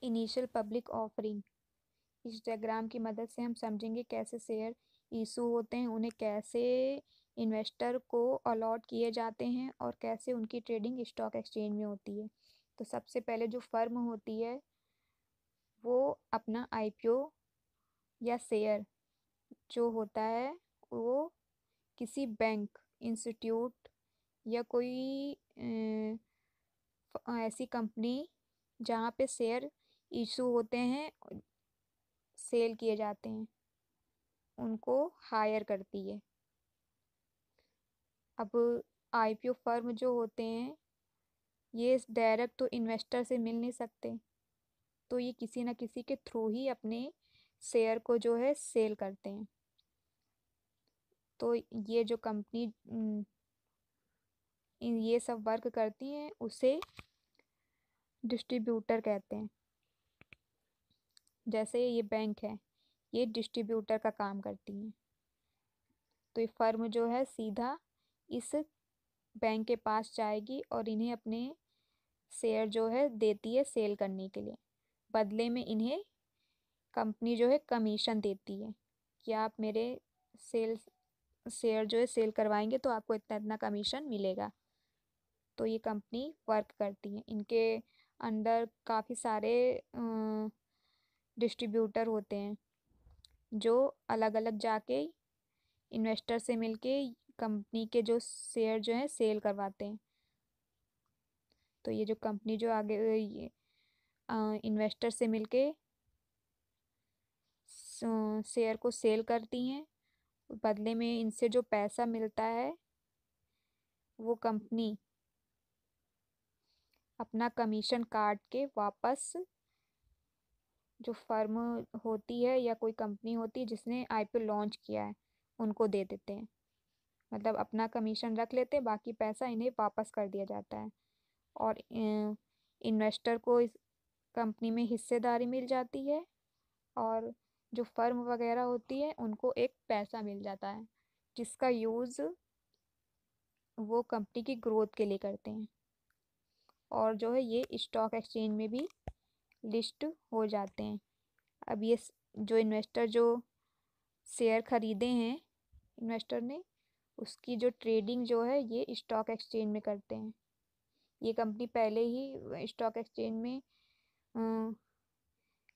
Initial public offering. इस diagram की मदद से हम समझेंगे कैसे शेयर इशू होते हैं, उन्हें कैसे इन्वेस्टर को अलॉट किए जाते हैं और कैसे उनकी ट्रेडिंग स्टॉक एक्सचेंज में होती है। तो सबसे पहले जो फर्म होती है वो अपना आईपीओ या शेयर जो होता है वो किसी बैंक, इंस्टीट्यूट या कोई ऐसी कंपनी जहाँ पे शेयर इशू होते हैं, सेल किए जाते हैं, उनको हायर करती है। अब आईपीओ फर्म जो होते हैं ये डायरेक्ट तो इन्वेस्टर से मिल नहीं सकते, तो ये किसी ना किसी के थ्रू ही अपने शेयर को जो है सेल करते हैं। तो ये जो कंपनी ये सब वर्क करती हैं उसे डिस्ट्रीब्यूटर कहते हैं। जैसे ये बैंक है, ये डिस्ट्रीब्यूटर का काम करती हैं। तो ये फर्म जो है सीधा इस बैंक के पास जाएगी और इन्हें अपने शेयर जो है देती है सेल करने के लिए। बदले में इन्हें कंपनी जो है कमीशन देती है कि आप मेरे सेल शेयर जो है सेल करवाएंगे तो आपको इतना इतना कमीशन मिलेगा। तो ये कंपनी वर्क करती है। इनके अंडर काफ़ी सारे डिस्ट्रीब्यूटर होते हैं जो अलग अलग जाके इन्वेस्टर से मिलके कंपनी के जो शेयर जो है सेल करवाते हैं। तो ये जो कंपनी जो आगे ये इन्वेस्टर से मिलके शेयर को सेल करती हैं, बदले में इनसे जो पैसा मिलता है वो कंपनी अपना कमीशन काट के वापस जो फर्म होती है या कोई कंपनी होती है जिसने आईपीओ लॉन्च किया है उनको दे देते हैं। मतलब अपना कमीशन रख लेते हैं, बाकी पैसा इन्हें वापस कर दिया जाता है और इन्वेस्टर को इस कंपनी में हिस्सेदारी मिल जाती है और जो फर्म वगैरह होती है उनको एक पैसा मिल जाता है जिसका यूज़ वो कंपनी की ग्रोथ के लिए करते हैं। और जो है ये स्टॉक एक्सचेंज में भी लिस्ट हो जाते हैं। अब ये जो इन्वेस्टर जो शेयर खरीदे हैं इन्वेस्टर ने, उसकी जो ट्रेडिंग जो है ये स्टॉक एक्सचेंज में करते हैं। ये कंपनी पहले ही स्टॉक एक्सचेंज में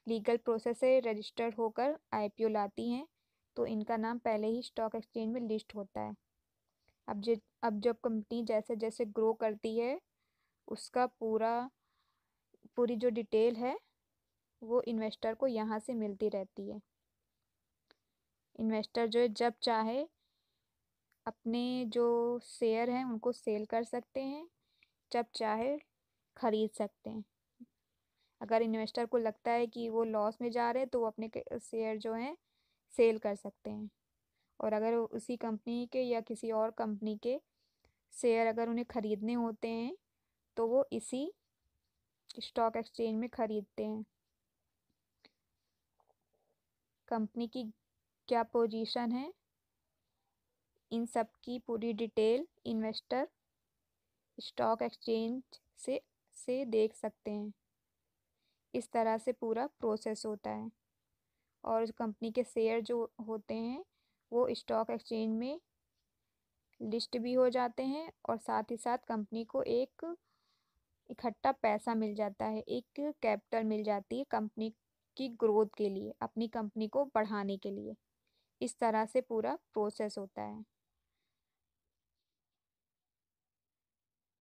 लीगल प्रोसेस से रजिस्टर्ड होकर आईपीओ लाती हैं, तो इनका नाम पहले ही स्टॉक एक्सचेंज में लिस्ट होता है। अब जब कंपनी जैसे जैसे ग्रो करती है उसका पूरी जो डिटेल है वो इन्वेस्टर को यहाँ से मिलती रहती है। इन्वेस्टर जो है जब चाहे अपने जो शेयर हैं उनको सेल कर सकते हैं, जब चाहे खरीद सकते हैं। अगर इन्वेस्टर को लगता है कि वो लॉस में जा रहे हैं तो वो अपने शेयर जो हैं सेल कर सकते हैं। और अगर उसी कंपनी के या किसी और कंपनी के शेयर अगर उन्हें खरीदने होते हैं तो वो इसी स्टॉक एक्सचेंज में खरीदते हैं। कंपनी की क्या पोजीशन है इन सब की पूरी डिटेल इन्वेस्टर स्टॉक एक्सचेंज से देख सकते हैं। इस तरह से पूरा प्रोसेस होता है और कंपनी के शेयर जो होते हैं वो स्टॉक एक्सचेंज में लिस्ट भी हो जाते हैं और साथ ही साथ कंपनी को एक इकट्ठा पैसा मिल जाता है, एक कैपिटल मिल जाती है कंपनी की ग्रोथ के लिए, अपनी कंपनी को बढ़ाने के लिए। इस तरह से पूरा प्रोसेस होता है।